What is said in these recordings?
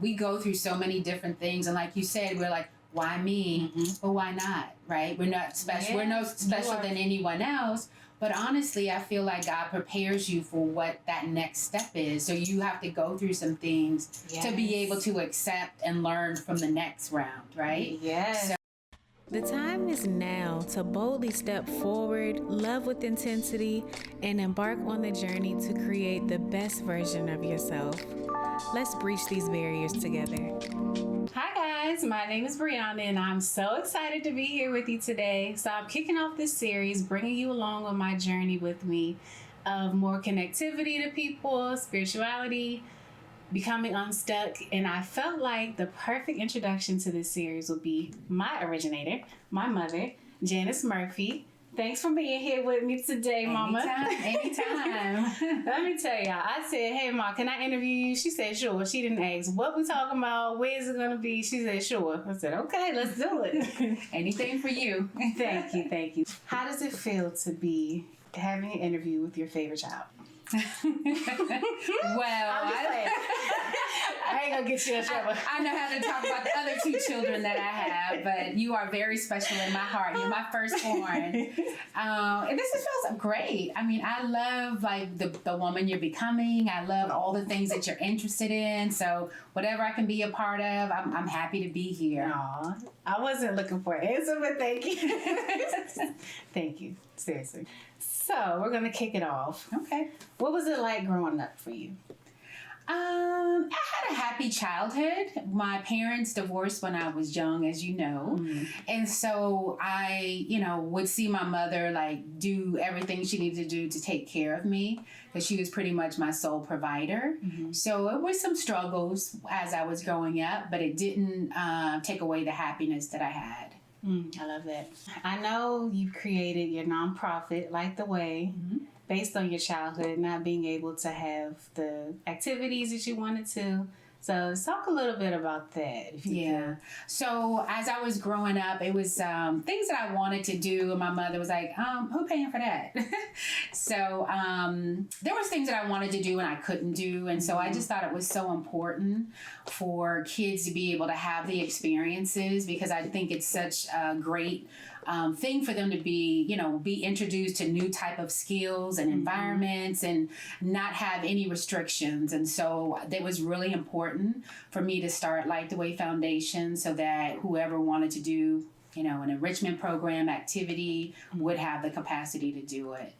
we go through so many different things. And like you said, we're like, why me? But why not, right? We're not special. We're no special than anyone else. But honestly, I feel like God prepares you for what that next step is. So you have to go through some things to be able to accept and learn from the next round, right? Yes. So the time is now to boldly step forward, love with intensity, and embark on the journey to create the best version of yourself. Let's breach these barriers together. Hi guys, my name is Brianna and I'm so excited to be here with you today. So I'm kicking off this series, bringing you along on my journey with me of more connectivity to people, spirituality, becoming unstuck. And I felt like the perfect introduction to this series would be my originator, my mother, Janice Murphy. Thanks for being here with me today, Mama. Anytime. Let me tell y'all, I said, hey, Ma, can I interview you? She said, sure. She didn't ask, what we talking about? Where is it going to be? She said, sure. I said, okay, let's do it. Anything for you. Thank you. How does it feel to be having an interview with your favorite child? Well, I ain't gonna get you in trouble. I know how to talk about the other two children that I have, but you are very special in my heart. You're my firstborn. And this feels great. I mean, I love like the woman you're becoming. I love all the things that you're interested in. So whatever I can be a part of, I'm happy to be here. Aw, I wasn't looking for an answer, but thank you. Thank you. Seriously. So we're gonna kick it off. Okay. What was it like growing up for you? I had a happy childhood. My parents divorced when I was young, as you know. And so I, would see my mother like do everything she needed to do to take care of me because she was pretty much my sole provider. So it was some struggles as I was growing up, but it didn't take away the happiness that I had. I love that. I know you created your nonprofit, Light the Way, based on your childhood, not being able to have the activities that you wanted to. So talk a little bit about that, if you could. So as I was growing up, it was things that I wanted to do, and my mother was like, who paying for that? So there was things that I wanted to do and I couldn't do, and so I just thought it was so important for kids to be able to have the experiences, because I think it's such a great thing for them to be introduced to new type of skills and environments and not have any restrictions. And so that was really important for me to start Light the Way Foundation so that whoever wanted to do, an enrichment program activity would have the capacity to do it.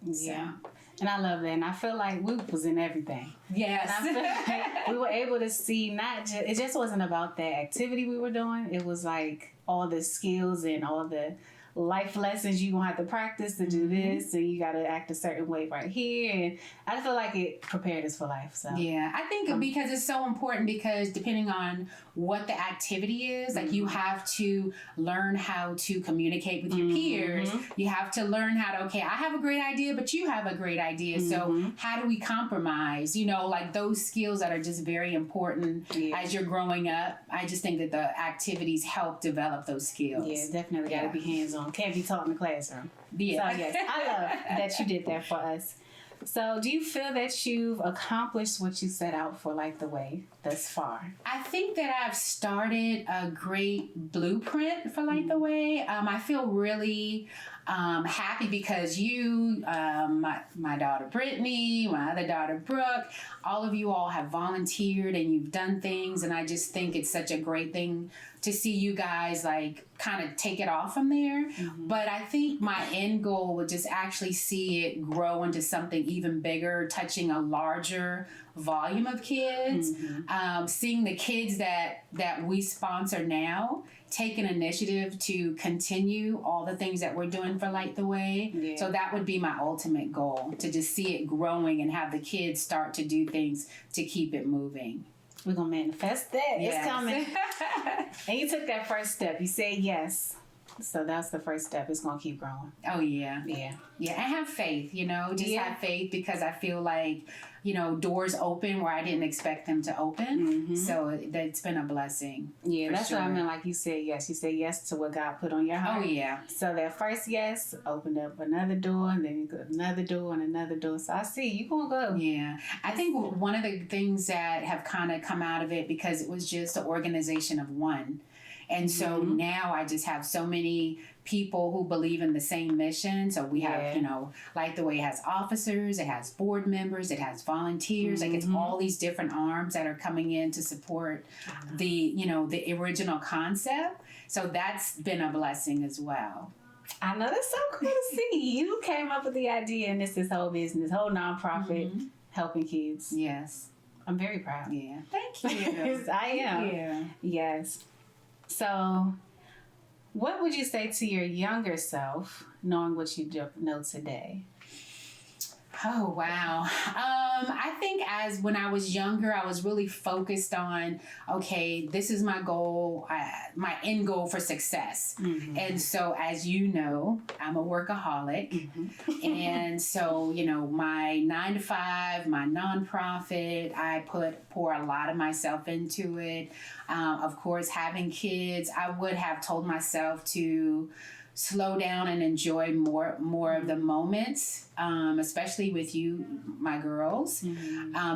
Yeah. And I love that. And I feel like we was in everything. Yes. And I feel like we were able to see it just wasn't about the activity we were doing. It was like all the skills and all the life lessons you gonna have to practice to do this, and you gotta act a certain way right here. And I feel like it prepared us for life. So yeah, I think because it's so important, because depending on what the activity is, like you have to learn how to communicate with your peers. You have to learn how to, okay, I have a great idea, but you have a great idea. So how do we compromise? Like those skills that are just very important as you're growing up. I just think that the activities help develop those skills. Yeah, definitely gotta be hands-on. Can't be taught in the classroom. Yeah. So yes, I love that you did that for us. So do you feel that you've accomplished what you set out for Light the Way thus far? I think that I've started a great blueprint for Light the Way. I feel really happy because you, my daughter Brittany, my other daughter Brooke, all of you all have volunteered and you've done things, and I just think it's such a great thing to see you guys like kind of take it off from there. But I think my end goal would just actually see it grow into something even bigger, touching a larger volume of kids. Seeing the kids that we sponsor now take an initiative to continue all the things that we're doing for Light the Way. So that would be my ultimate goal, to just see it growing and have the kids start to do things to keep it moving. We're going to manifest that. Yes. It's coming. And you took that first step. You said yes. So that's the first step. It's going to keep growing. Oh, yeah. Yeah. Yeah, and have faith, just Yeah. have faith, because I feel like, doors open where I didn't expect them to open. Mhm. So that's been a blessing. Yeah, that's what I sure. mean. Like you said yes. You said yes to what God put on your heart. Oh, yeah. So that first yes opened up another door, and then you go another door and another door. So I see you going to go. Yeah. I think one of the things that have kind of come out of it, because it was just an organization of one. And so now I just have so many people who believe in the same mission. So we have, like the way it has officers, it has board members, it has volunteers, like it's all these different arms that are coming in to support the, the original concept. So that's been a blessing as well. I know, that's so cool to see. You came up with the idea, and it's this whole business, whole nonprofit helping kids. Yes. I'm very proud. Yeah. Thank you. I am. Yeah. Yes. So, what would you say to your younger self, knowing what you know today? Oh, wow. I think when I was younger, I was really focused on, okay, this is my goal, my end goal for success. Mm-hmm. And so, as you know, I'm a workaholic. Mm-hmm. And so, my 9-to-5, my nonprofit, I pour a lot of myself into it. Of course, having kids, I would have told myself to slow down and enjoy more of the moments, especially with you, my girls,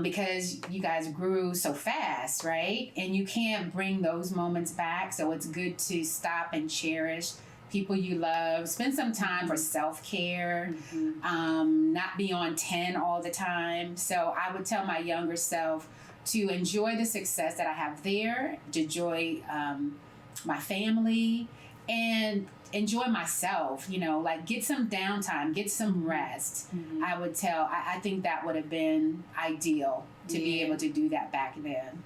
because you guys grew so fast, right? And you can't bring those moments back. So it's good to stop and cherish people you love, spend some time for self-care, not be on 10 all the time. So I would tell my younger self to enjoy the success that I have there, to enjoy my family, and enjoy myself, like get some downtime, get some rest. I would I think that would have been ideal to be able to do that back then.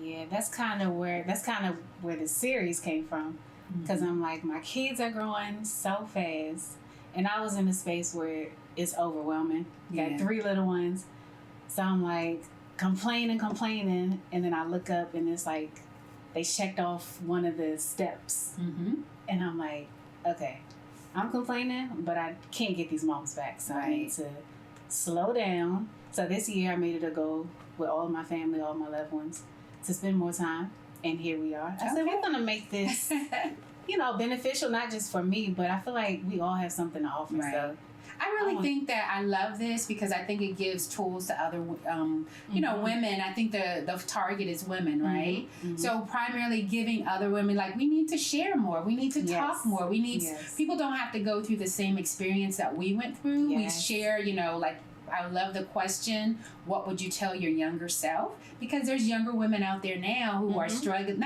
Yeah, that's kind of where the series came from. Because I'm like, my kids are growing so fast, and I was in a space where it's overwhelming. You got 3 little ones. So I'm like complaining, and then I look up and it's like they checked off one of the steps. And I'm like, okay, I'm complaining, but I can't get these moms back. So I need to slow down. So this year I made it a goal with all my family, all my loved ones, to spend more time. And here we are. I said, we're going to make this, beneficial, not just for me, but I feel like we all have something to offer. Right. So I really think that I love this because I think it gives tools to other, women. I think the target is women, right? So primarily giving other women, like, we need to share more. We need to talk more. We need, people don't have to go through the same experience that we went through. We share, like, I love the question, what would you tell your younger self? Because there's younger women out there now who are striving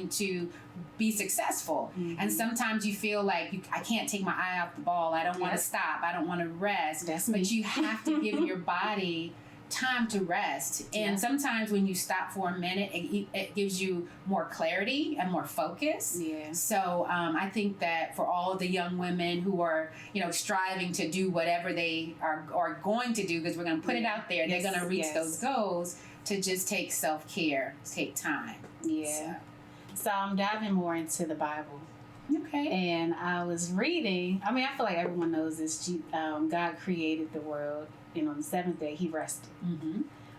to be successful. And sometimes you feel like I can't take my eye off the ball. I don't want to stop. I don't want to rest. But you have to give your body time to rest. And sometimes when you stop for a minute, it gives you more clarity and more focus. So I think that for all of the young women who are, striving to do whatever they are going to do, because we're going to put it out there, they're going to reach those goals, to just take self-care, take time. So I'm diving more into the Bible. Okay. And I was reading, I feel like everyone knows this, God created the world, and on the 7th day he rested,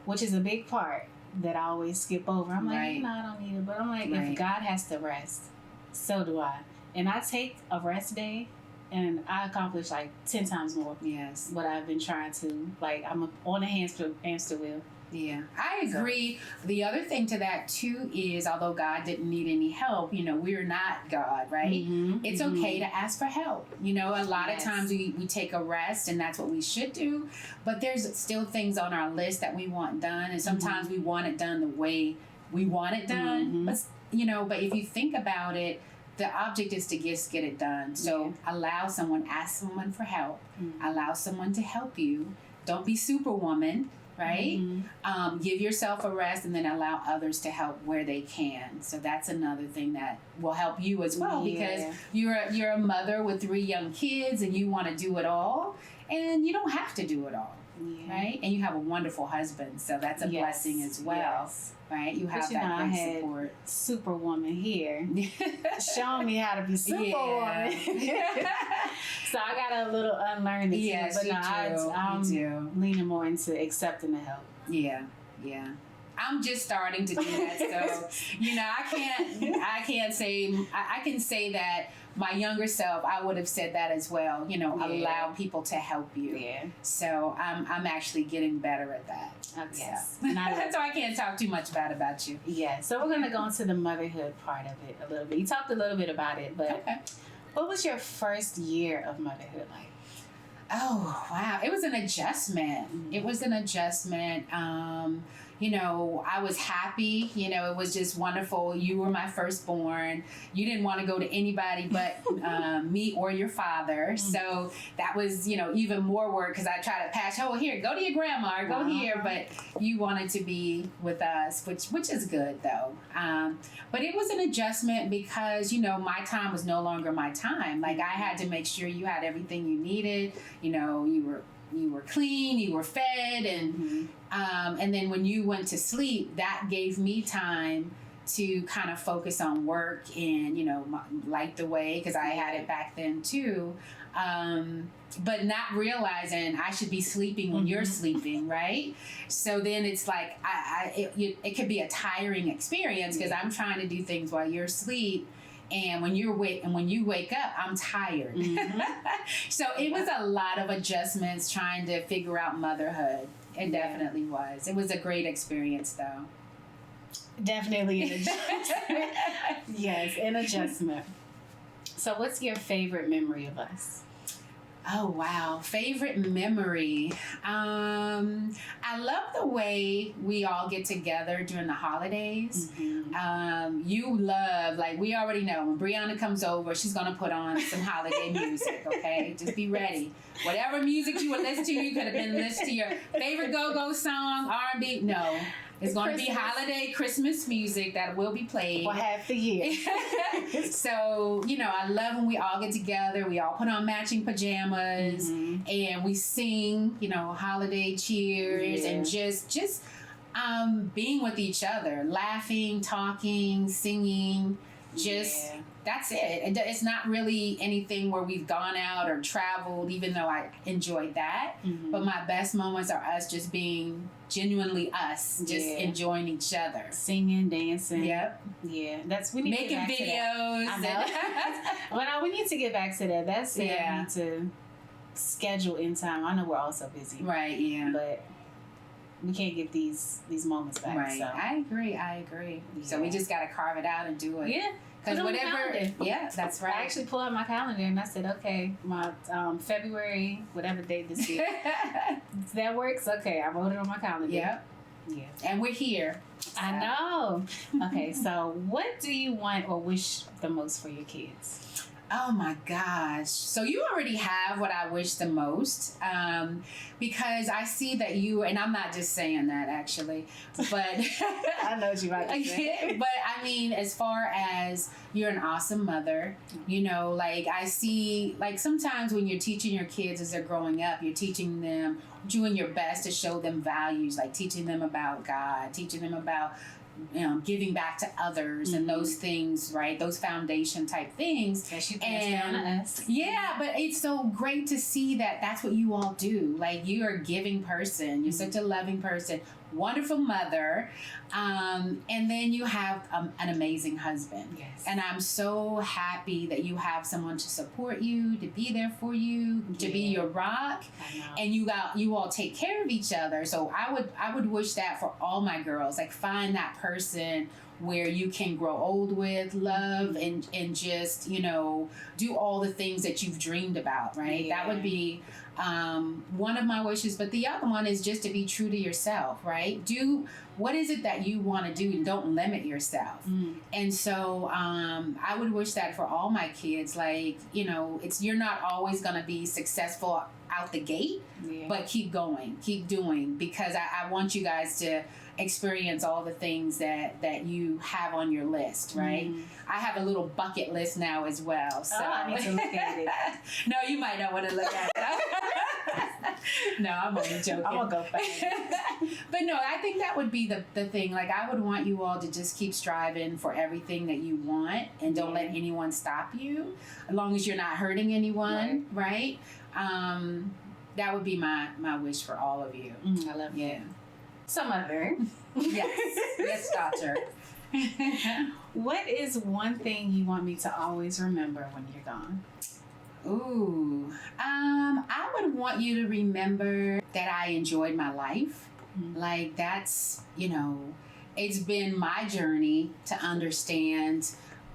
which is a big part that I always skip over. I'm like, I don't need it. But I'm like, if God has to rest, so do I. And I take a rest day, and I accomplish like 10 times more what I've been trying to. Like, I'm on a hamster wheel. Yeah, I agree. The other thing to that too is, although God didn't need any help, we're not God, right? It's okay to ask for help. A lot of times we take a rest, and that's what we should do. But there's still things on our list that we want done, and sometimes we want it done the way we want it done. But if you think about it, the object is to just get it done. So ask someone for help, allow someone to help you. Don't be superwoman. Right? Give yourself a rest, and then allow others to help where they can. So that's another thing that will help you as well, because you're a mother with 3 young kids, and you want to do it all, and you don't have to do it all. right? And you have a wonderful husband, so that's a blessing as well, right? You have that great support. Superwoman here showing me how to be superwoman. So I got a little unlearn it. Yes, but I'm leaning more into accepting the help. Yeah. I'm just starting to do that, so I can't say I can say that my younger self, I would have said that as well. Allow people to help you. Yeah. So I'm actually getting better at that. Yes. So. So I can't talk too much bad about you. Yeah. So we're gonna go into the motherhood part of it a little bit. You talked a little bit about it, but what was your first year of motherhood like? Oh, wow. It was an adjustment. I was happy. It was just wonderful. You were my firstborn. You didn't want to go to anybody but me or your father. Mm-hmm. So that was, even more work because I tried to pass, here, go to your grandma or go here. But you wanted to be with us, which is good, though. But it was an adjustment because, my time was no longer my time. Like, I had to make sure you had everything you needed. You were clean, you were fed, and then when you went to sleep, that gave me time to kind of focus on work and, light the way, because I had it back then too. But not realizing I should be sleeping when you're sleeping, right? So then it's like it could be a tiring experience because I'm trying to do things while you're asleep. And when you wake up, I'm tired. Mm-hmm. So it was a lot of adjustments trying to figure out motherhood. It definitely was. It was a great experience, though. Definitely an adjustment. Yes, an adjustment. So what's your favorite memory of us? Oh, wow. Favorite memory. I love the way we all get together during the holidays. Mm-hmm. You love, we already know when Brianna comes over, she's going to put on some holiday music, okay? Just be ready. Whatever music you would listen to, you could have been listening to your favorite go-go song, R&B. No. It's going to be holiday Christmas music that will be played. For half the year. So, I love when we all get together. We all put on matching pajamas and we sing, holiday cheers and just being with each other, laughing, talking, singing, that's it. It's not really anything where we've gone out or traveled, even though I enjoyed that. Mm-hmm. But my best moments are us just being genuinely us, just enjoying each other. Singing, dancing. Yep. Yeah. We need to making videos. We need to get back to that. That's it. I need to schedule in time. I know we're all so busy. Right, yeah. But we can't get these moments back. Right. So. I agree. Yeah. So we just got to carve it out and do it. Yeah. Because that's right. I actually pulled out my calendar and I said, okay, my February, whatever date this is, that works. Okay, I wrote it on my calendar. Yep. Yeah. And we're here. So. I know. Okay, so what do you want or wish the most for your kids? Oh my gosh. So you already have what I wish the most, because I see that you, and I'm not just saying that actually, but I know what you might say. But I mean, as far as you're an awesome mother, I see, sometimes when you're teaching your kids as they're growing up, you're teaching them, doing your best to show them values, like teaching them about God, teaching them about giving back to others and those things, right? Those foundation type things. Yeah, but it's so great to see that that's what you all do. You're a giving person. You're such a loving person. Wonderful mother. And then you have an amazing husband. Yes. And I'm so happy that you have someone to support you, to be there for you, to be your rock. And you all take care of each other. So I would wish that for all my girls. Find that person where you can grow old with, love, and just, do all the things that you've dreamed about, right? Yeah. That would be one of my wishes. But the other one is just to be true to yourself, right? Do what is it that you want to do, and don't limit yourself. And so I would wish that for all my kids. You're not always going to be successful out the gate, but keep going, keep doing, because I want you guys to experience all the things that you have on your list, right? I have a little bucket list now as well. So I need to look at it. No, you might not want to look at it. No, I'm only joking. I'm gonna go fast. But no, I think that would be the thing. Like, I would want you all to just keep striving for everything that you want, and don't let anyone stop you, as long as you're not hurting anyone, right? That would be my wish for all of you. I love Yeah. So, Mother. Yes, daughter. What is one thing you want me to always remember when you're gone? Ooh, I would want you to remember that I enjoyed my life. Like, that's, it's been my journey to understand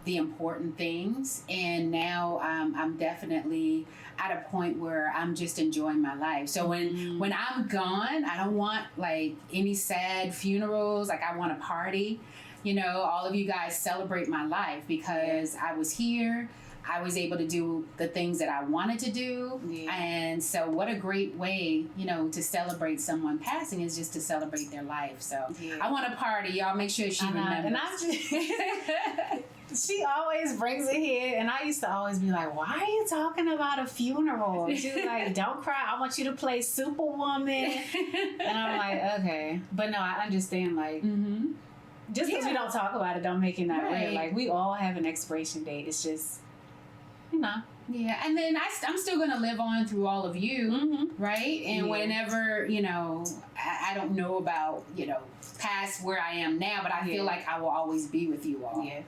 the important things, and now I'm definitely at a point where I'm just enjoying my life. So when I'm gone, I don't want like any sad funerals. Like, I want a party. All of you guys celebrate my life, because I was here. I was able to do the things that I wanted to do. Yeah. And so what a great way, to celebrate someone passing, is just to celebrate their life. So I want a party. Y'all make sure she remembers. And she always brings it here, and I used to always be like, why are you talking about a funeral? She's like, don't cry. I want you to play Superwoman. And I'm like, okay. But no, I understand, like, just because we don't talk about it don't make it not real. Like, we all have an expiration date. It's just, Yeah, and then I'm still going to live on through all of you, right? And whenever, I don't know about, past where I am now, but I feel like I will always be with you all. Yeah.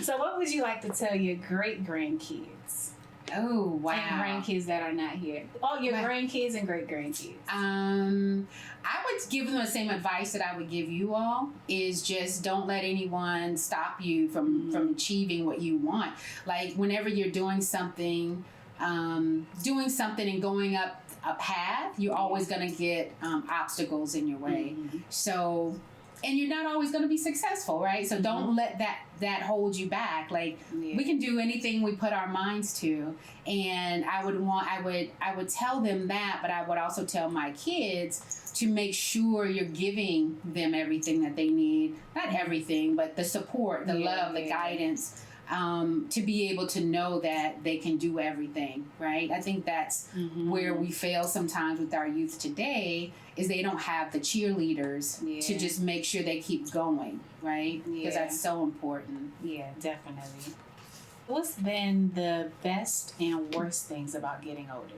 So what would you like to tell your great-grandkids? Oh, wow. And grandkids that are not here. Oh, your grandkids and great-grandkids. I would give them the same advice that I would give you all, is just don't let anyone stop you from achieving what you want. Like, whenever you're doing something and going up a path, you're always going to get obstacles in your way. So, and you're not always going to be successful, right? So don't let that hold you back. Like, we can do anything we put our minds to. And I would tell them that, but I would also tell my kids to make sure you're giving them everything that they need. Not everything, but the support, the love, the guidance, to be able to know that they can do everything, right? I think that's where we fail sometimes with our youth today, is they don't have the cheerleaders to just make sure they keep going, right? Because that's so important. Yeah, definitely. What's been the best and worst things about getting older?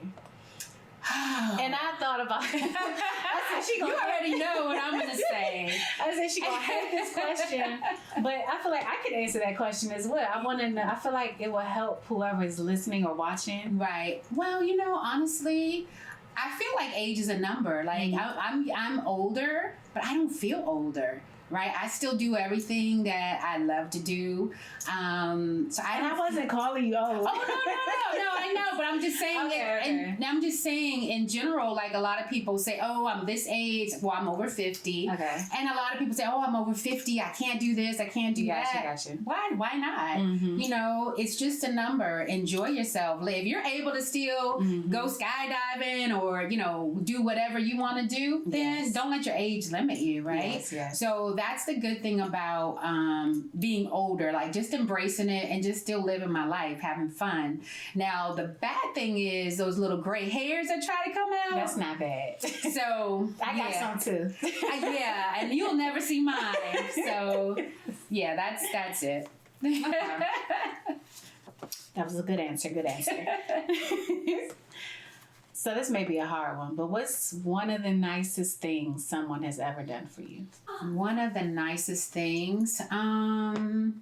And I thought about it. I said, you already know what I'm going to say. I said, she going to hate this question. But I feel like I could answer that question as well. I feel like it will help whoever is listening or watching. Right. Well, honestly, I feel like age is a number. Like, I'm older, but I don't feel older. Right, I still do everything that I love to do. So I wasn't calling you old. Oh no, I know, but I'm just saying. And I'm just saying in general. Like, a lot of people say, "Oh, I'm this age." Well, I'm over 50. Okay. And a lot of people say, "Oh, I'm over 50. I can't do this. I can't do that." Gotcha. Why not? It's just a number. Enjoy yourself. If you're able to still go skydiving or do whatever you want to do, then don't let your age limit you. Right. Yes. So that's the good thing about being older, like just embracing it and just still living my life, having fun. Now, the bad thing is those little gray hairs that try to come out. That's not bad. So I got some too. And you'll never see mine. So that's it. That was a good answer. So this may be a hard one, but what's one of the nicest things someone has ever done for you? One of the nicest things? I've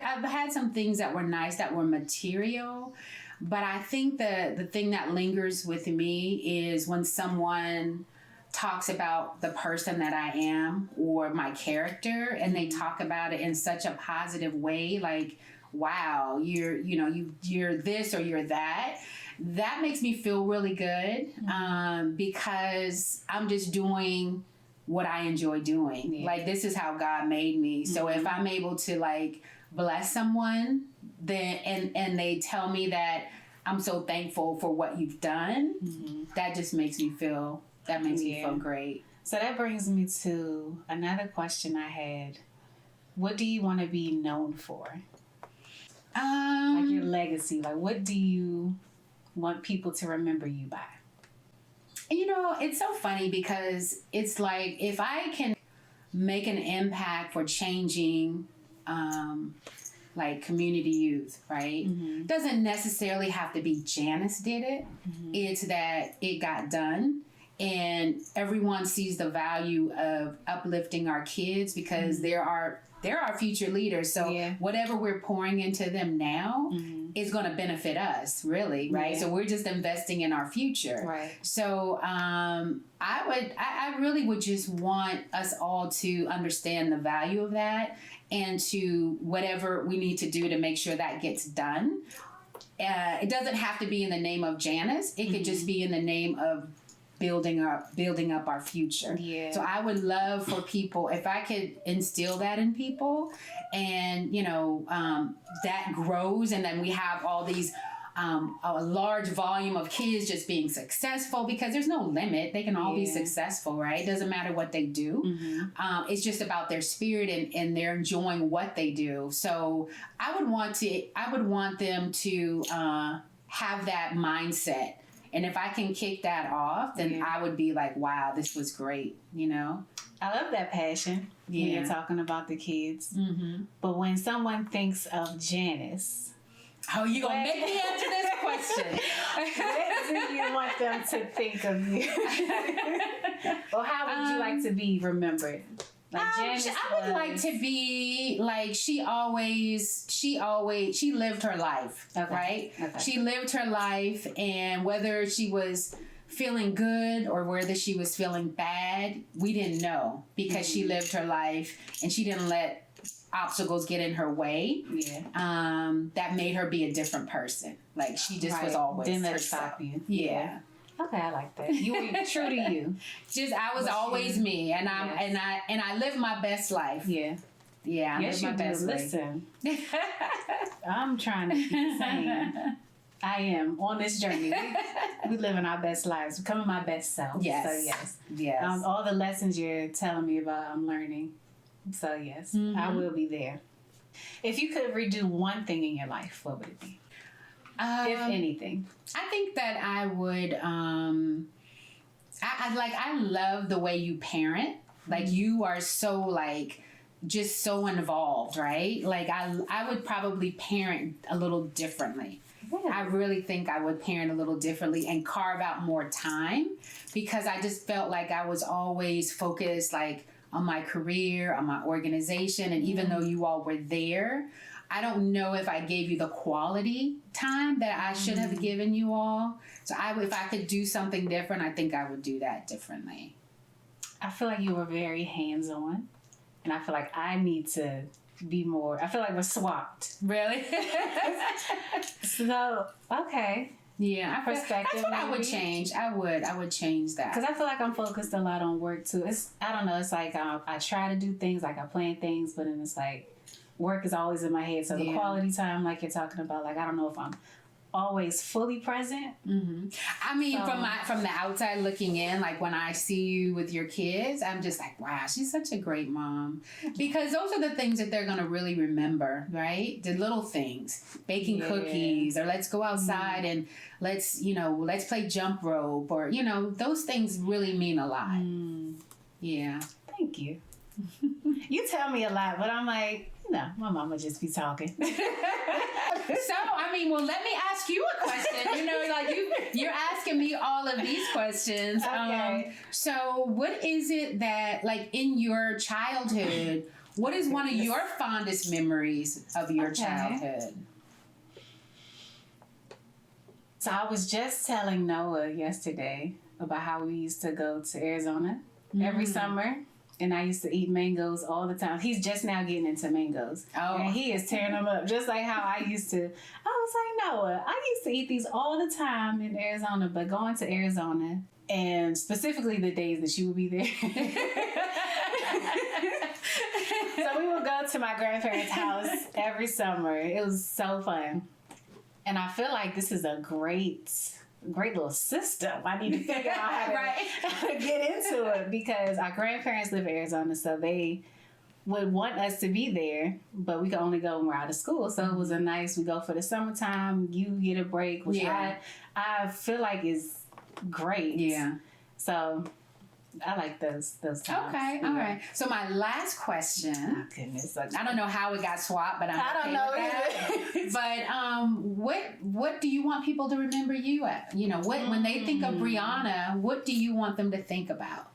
had some things that were nice that were material, but I think the thing that lingers with me is when someone talks about the person that I am or my character, and they talk about it in such a positive way, like, wow, you're this or you're that. That makes me feel really good, because I'm just doing what I enjoy doing. Yeah. Like, this is how God made me. So if I'm able to, like, bless someone, then and they tell me that I'm so thankful for what you've done, that just makes me feel great. So that brings me to another question I had. What do you want to be known for? Like your legacy. Like, what do you want people to remember you by? You know, it's so funny because it's like if I can make an impact for changing like community youth, right? Mm-hmm. Doesn't necessarily have to be Janice did it. Mm-hmm. It's that it got done and everyone sees the value of uplifting our kids because they're our future leaders. So whatever we're pouring into them now is going to benefit us, really, right? Yeah. So we're just investing in our future. Right. So I really would just want us all to understand the value of that and to whatever we need to do to make sure that gets done. It doesn't have to be in the name of Janice. It could just be in the name of building up our future. Yeah. So I would love for people, if I could instill that in people and, that grows and then we have all these, a large volume of kids just being successful because there's no limit. They can all be successful, right? It doesn't matter what they do. Mm-hmm. It's just about their spirit and they're enjoying what they do. So I would want them to have that mindset. And if I can kick that off, then I would be like, wow, this was great, I love that passion when you're talking about the kids. Mm-hmm. But when someone thinks of Janice, oh, you gonna make me answer this question? what do you want them to think of you? Or how would you like to be remembered? Like Janice I would like to be like she lived her life, right? Okay. She lived her life, and whether she was feeling good or whether she was feeling bad, we didn't know because she lived her life and she didn't let obstacles get in her way. Yeah. That made her be a different person. Like she just was always didn't let it herself. stop you. Yeah. Okay, I like that. You were true to you. Just I was always me, and I lived my best life. Yeah. Yeah, I Yes, lived my you best do. life. Listen, I'm trying to be the same. I am on this journey. We living our best lives, becoming my best self. Yes. So yes. Yes. All the lessons you're telling me about, I'm learning. So yes, I will be there. If you could redo one thing in your life, what would it be? If anything. I think that I would. I love the way you parent. Like you are so just so involved, right? Like I would probably parent a little differently. Yeah. I really think I would parent a little differently and carve out more time because I just felt like I was always focused on my career, on my organization. And even though you all were there, I don't know if I gave you the quality time that I should have given you all. So if I could do something different, I think I would do that differently. I feel like you were very hands-on. And I feel like I need to be more. I feel like we're swapped. Really? So, okay. Yeah, Perspective, that's what I would maybe. change. I would change that. Because I feel like I'm focused a lot on work too. I don't know. It's like I try to do things, like I plan things, but then it's like work is always in my head. So the quality time, like you're talking about, like I don't know if I'm always fully present. Mm-hmm. I mean, from the outside looking in, like when I see you with your kids, I'm just like, wow, she's such a great mom. Because those are the things that they're going to really remember, right? The little things, baking cookies, or let's go outside and let's play jump rope, or, those things really mean a lot. Yeah. Thank you. You tell me a lot, but I'm like, my mama just be talking. So, let me ask you a question. You're asking me all of these questions. Okay. So what is it that, in your childhood, what is one of your fondest memories of your childhood? So I was just telling Noah yesterday about how we used to go to Arizona every summer. And I used to eat mangoes all the time. He's just now getting into mangoes. Oh. And he is tearing them up, just like how I used to. I was like, Noah, I used to eat these all the time in Arizona, but going to Arizona, and specifically the days that you would be there. So we would go to my grandparents' house every summer. It was so fun. And I feel like this is a great little system. I need to figure out how to get into it, because our grandparents live in Arizona, so they would want us to be there, but we could only go when we're out of school. So it was a nice, we go for the summertime, you get a break, which I feel like is great. Yeah. So I like those times. Okay, all right. So my last question. Oh, goodness. I don't know how it got swapped, but I don't know either. But what do you want people to remember you at? You know, when they think of Brianna, what do you want them to think about?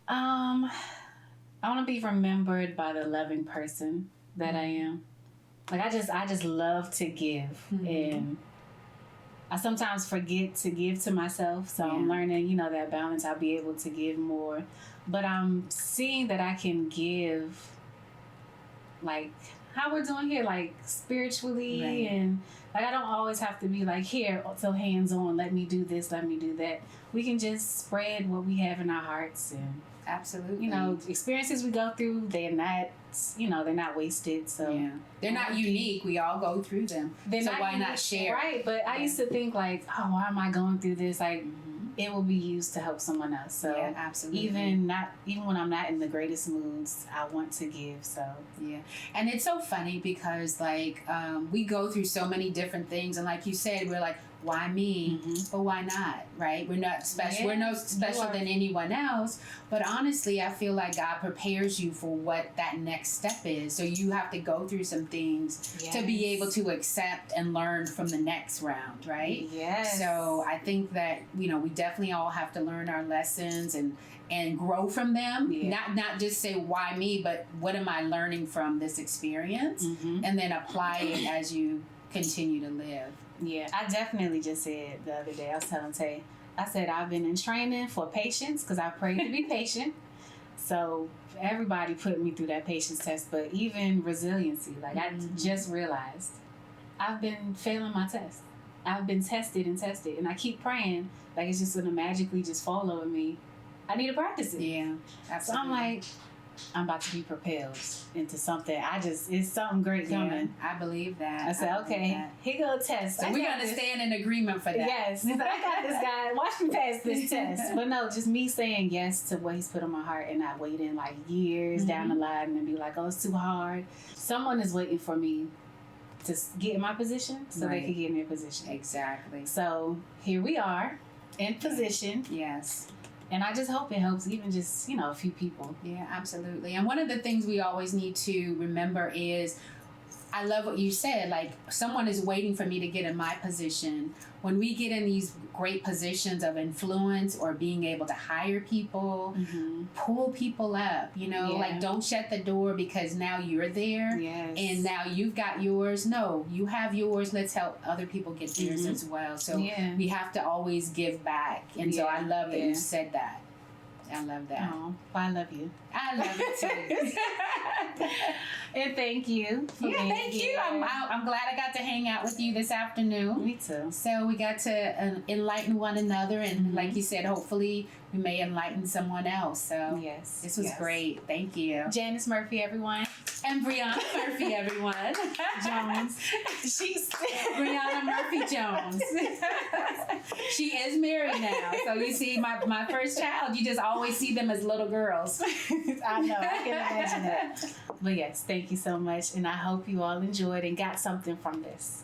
I want to be remembered by the loving person that I am. Like I just love to give, and I sometimes forget to give to myself. So I'm learning, you know, that balance. I'll be able to give more, but I'm seeing that I can give, like how we're doing here, like spiritually, and like I don't always have to be like, here, so hands on, let me do this, let me do that. We can just spread what we have in our hearts, and absolutely, you know, experiences we go through, they're not, you know, they're not wasted. So they're not unique. We all go through them. So why not share? Right. But I used to think like, oh, why am I going through this? Like, it will be used to help someone else. So absolutely. Even when I'm not in the greatest moods, I want to give. So and it's so funny because like we go through so many different things, and like you said, we're like, why me? But why not? Right? We're not special. We're no special than anyone else. But honestly, I feel like God prepares you for what that next step is. So you have to go through some things to be able to accept and learn from the next round, right? Yes. So I think that, you know, we definitely all have to learn our lessons and grow from them. Not just say why me, but what am I learning from this experience, and then apply it as you continue to live. Yeah, I definitely just said the other day, I was telling Tay, I said I've been in training for patience because I prayed to be patient. So everybody put me through that patience test, but even resiliency, like I just realized I've been failing my test. I've been tested, and I keep praying like it's just going to magically just fall over me. I need to practice it. Yeah, absolutely. So I'm like, I'm about to be propelled into something. It's something great coming. I believe that. I said, okay, here go a test. So we're going to stand in agreement for that. Yes. I got this guy. Watch me pass this test. But no, just me saying yes to what he's put on my heart and not waiting like years down the line and be like, oh, it's too hard. Someone is waiting for me to get in my position so they can get in their position. Exactly. So here we are in position. Yes. And I just hope it helps even just, you know, a few people. Yeah, absolutely. And one of the things we always need to remember is, I love what you said, like someone is waiting for me to get in my position. When we get in these great positions of influence or being able to hire people, pull people up, you know, like don't shut the door because now you're there and now you've got yours. No, you have yours. Let's help other people get theirs as well. So we have to always give back. And so I love that you said that. I love that. Oh, I love you. I love it too. And thank you. Thank you. I'm glad I got to hang out with you this afternoon. Me too. So we got to enlighten one another, and like you said, hopefully we may enlighten someone else. So this was great. Thank you. Janice Murphy, everyone. And Brianna Murphy, everyone. Jones. She's Brianna Murphy Jones. She is married now. So you see my first child, you just always see them as little girls. I know. I can imagine that. But yes, thank you so much. And I hope you all enjoyed and got something from this.